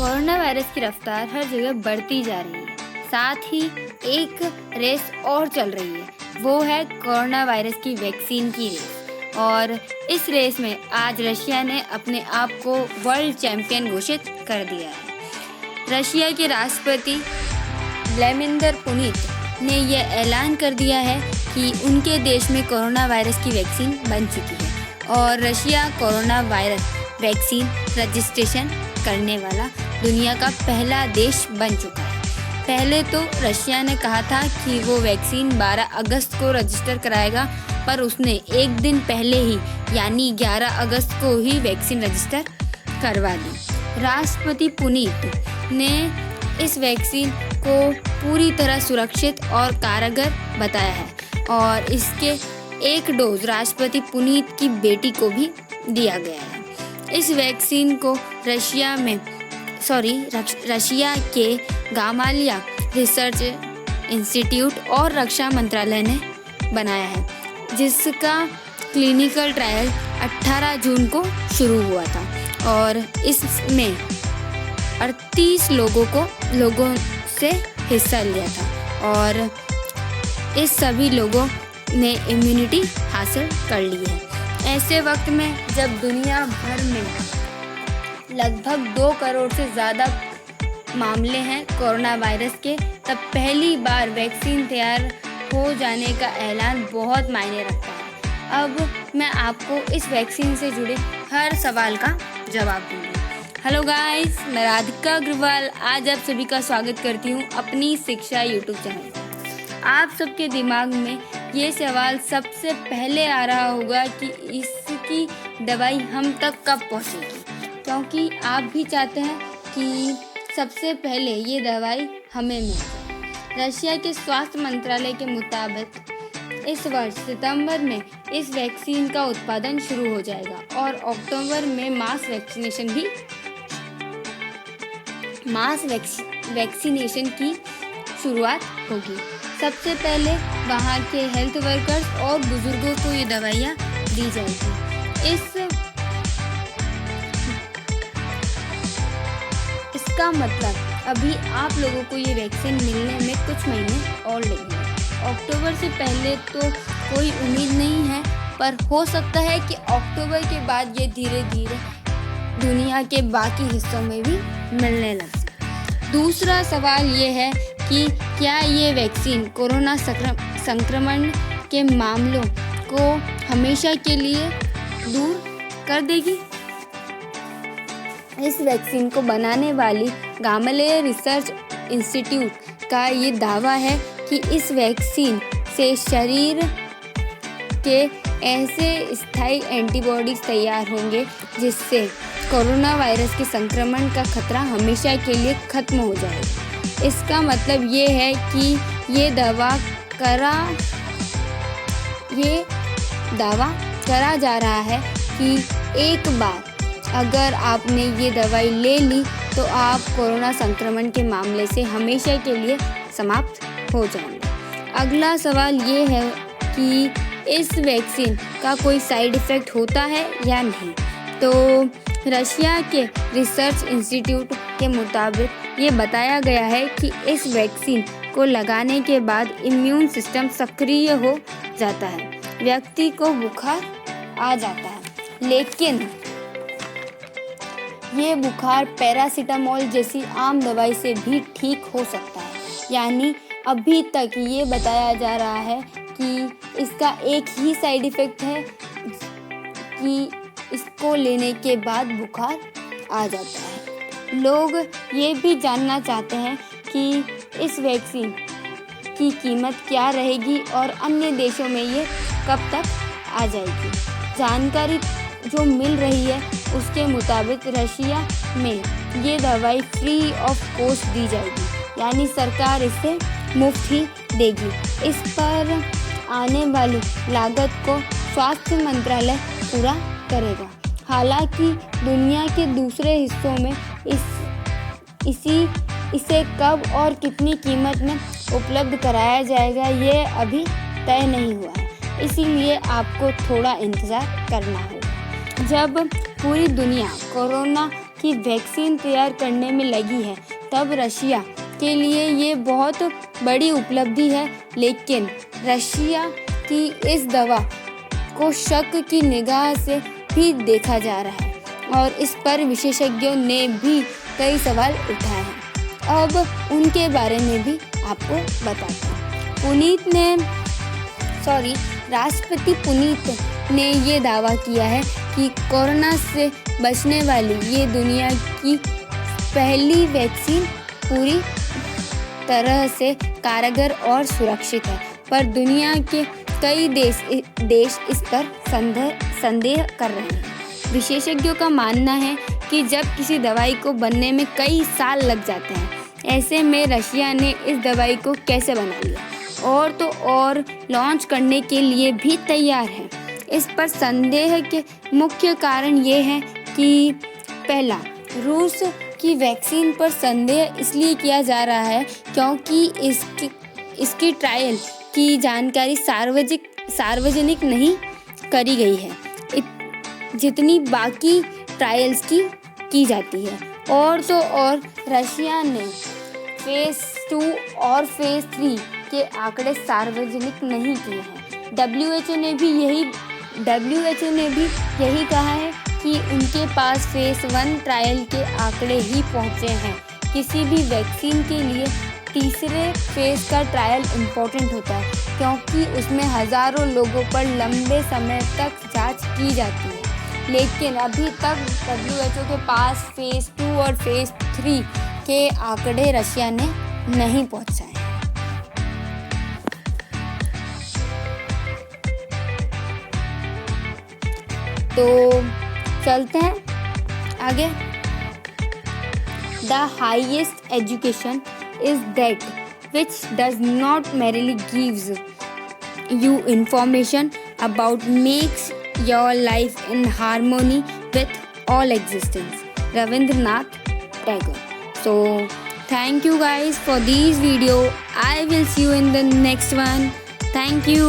Corona virus की रफ्तार हर जगह बढ़ती जा रही है। साथ ही एक रेस और चल रही है, वो है कोरोना वायरस की वैक्सीन की रेस। और इस रेस में आज रशिया ने अपने आप को वर्ल्ड चैंपियन घोषित कर दिया है। रशिया के राष्ट्रपति व्लादिमीर पुतिन ने यह ऐलान कर दिया है कि उनके देश में कोरोना वायरस की वैक्सीन बन चुकी है और Russia corona virus vaccine registration करने वाला दुनिया का पहला देश बन चुका है। पहले तो रशिया ने कहा था कि वो वैक्सीन 12 अगस्त को रजिस्टर कराएगा, पर उसने एक दिन पहले ही यानी 11 अगस्त को ही वैक्सीन रजिस्टर करवा दी। राष्ट्रपति पुतिन ने इस वैक्सीन को पूरी तरह सुरक्षित और कारगर बताया है और इसके एक डोज राष्ट्रपति पुतिन की बेटी को भी दिया गया है। इस वैक्सीन को रशिया के गामालिया रिसर्च इंस्टीट्यूट और रक्षा मंत्रालय ने बनाया है, जिसका क्लिनिकल ट्रायल 18 जून को शुरू हुआ था और इसमें 38 लोगों से हिस्सा लिया था और इस सभी लोगों ने इम्यूनिटी हासिल कर ली है। ऐसे वक्त में जब दुनिया भर में लगभग 2 करोड़ से ज़्यादा मामले हैं कोरोना वायरस के, तब पहली बार वैक्सीन तैयार हो जाने का ऐलान बहुत मायने रखता है। अब मैं आपको इस वैक्सीन से जुड़े हर सवाल का जवाब दूंगी। हेलो गाइस, मैं राधिका अग्रवाल आज आप सभी का स्वागत करती हूँ अपनी शिक्षा यूट्यूब चैनल पर। आप सबके दिमाग में ये सवाल सबसे पहले आ रहा होगा कि इसकी दवाई हम तक कब पहुँचेगी, क्योंकि आप भी चाहते हैं कि सबसे पहले ये दवाई हमें मिल जाए। रशिया के स्वास्थ्य मंत्रालय के मुताबिक इस वर्ष सितंबर में इस वैक्सीन का उत्पादन शुरू हो जाएगा और अक्टूबर में मास वैक्सीनेशन की शुरुआत होगी। सबसे पहले वहाँ के हेल्थ वर्कर्स और बुजुर्गों को ये दवाइयाँ दी जाएगी। इसका मतलब अभी आप लोगों को ये वैक्सीन मिलने में कुछ महीने और लगेंगे। अक्टूबर से पहले तो कोई उम्मीद नहीं है, पर हो सकता है कि अक्टूबर के बाद ये धीरे धीरे दुनिया के बाकी हिस्सों में भी मिलने लगे। दूसरा सवाल ये है कि क्या ये वैक्सीन कोरोना संक्रमण के मामलों को हमेशा के लिए दूर कर देगी। इस वैक्सीन को बनाने वाली गामालिया रिसर्च इंस्टीट्यूट का ये दावा है कि इस वैक्सीन से शरीर के ऐसे स्थायी एंटीबॉडीज तैयार होंगे जिससे कोरोना वायरस के संक्रमण का खतरा हमेशा के लिए खत्म हो जाएगा। इसका मतलब ये है कि ये दावा करा जा रहा है कि एक बार अगर आपने ये दवाई ले ली तो आप कोरोना संक्रमण के मामले से हमेशा के लिए समाप्त हो जाएंगे। अगला सवाल ये है कि इस वैक्सीन का कोई साइड इफ़ेक्ट होता है या नहीं। तो रशिया के रिसर्च इंस्टीट्यूट के मुताबिक ये बताया गया है कि इस वैक्सीन को लगाने के बाद इम्यून सिस्टम सक्रिय हो जाता है, व्यक्ति को बुखार आ जाता है, लेकिन ये बुखार पैरासीटामोल जैसी आम दवाई से भी ठीक हो सकता है। यानी अभी तक ये बताया जा रहा है कि इसका एक ही साइड इफ़ेक्ट है कि इसको लेने के बाद बुखार आ जाता है। लोग ये भी जानना चाहते हैं कि इस वैक्सीन की कीमत क्या रहेगी और अन्य देशों में ये कब तक आ जाएगी। जानकारी जो मिल रही है उसके मुताबिक रशिया में ये दवाई फ्री ऑफ कॉस्ट दी जाएगी, यानी सरकार इसे मुफ्त ही देगी। इस पर आने वाली लागत को स्वास्थ्य मंत्रालय पूरा करेगा। हालांकि दुनिया के दूसरे हिस्सों में इसे कब और कितनी कीमत में उपलब्ध कराया जाएगा ये अभी तय नहीं हुआ है, इसीलिए आपको थोड़ा इंतज़ार करना होगा। जब पूरी दुनिया कोरोना कि वैक्सीन तैयार करने में लगी है, तब रशिया के लिए ये बहुत बड़ी उपलब्धि है। लेकिन रशिया की इस दवा को शक की निगाह से भी देखा जा रहा है और इस पर विशेषज्ञों ने भी कई सवाल उठाए हैं। अब उनके बारे में भी आपको बताते हैं। राष्ट्रपति पुनीत ने ये दावा किया है कि कोरोना से बचने वाली ये दुनिया की पहली वैक्सीन पूरी तरह से कारगर और सुरक्षित है, पर दुनिया के कई देश इस पर संदेह कर रहे हैं। विशेषज्ञों का मानना है कि जब किसी दवाई को बनने में कई साल लग जाते हैं, ऐसे में रशिया ने इस दवाई को कैसे बना लिया और तो और लॉन्च करने के लिए भी तैयार है। इस पर संदेह के मुख्य कारण ये है कि पहला, रूस की वैक्सीन पर संदेह इसलिए किया जा रहा है क्योंकि इसकी ट्रायल की जानकारी सार्वजनिक नहीं करी गई है जितनी बाकी ट्रायल्स की जाती है। और तो और रशिया ने फेज़ 2 और फेज़ 3 के आंकड़े सार्वजनिक नहीं किए हैं। WHO ने भी यही कहा है कि उनके पास फेज़ 1 ट्रायल के आंकड़े ही पहुंचे हैं। किसी भी वैक्सीन के लिए तीसरे फेज़ का ट्रायल इम्पोर्टेंट होता है क्योंकि उसमें हज़ारों लोगों पर लंबे समय तक जांच की जाती है। लेकिन अभी तक WHO के पास फेज़ 2 और फेज़ 3 के आंकड़े रशिया ने नहीं पहुंचाए। तो चलते हैं आगे। The highest education is that which does not merely gives you information about makes your life in harmony with all existence. Rabindranath Tagore. So thank you guys for this video. I will see you in the next one. Thank you.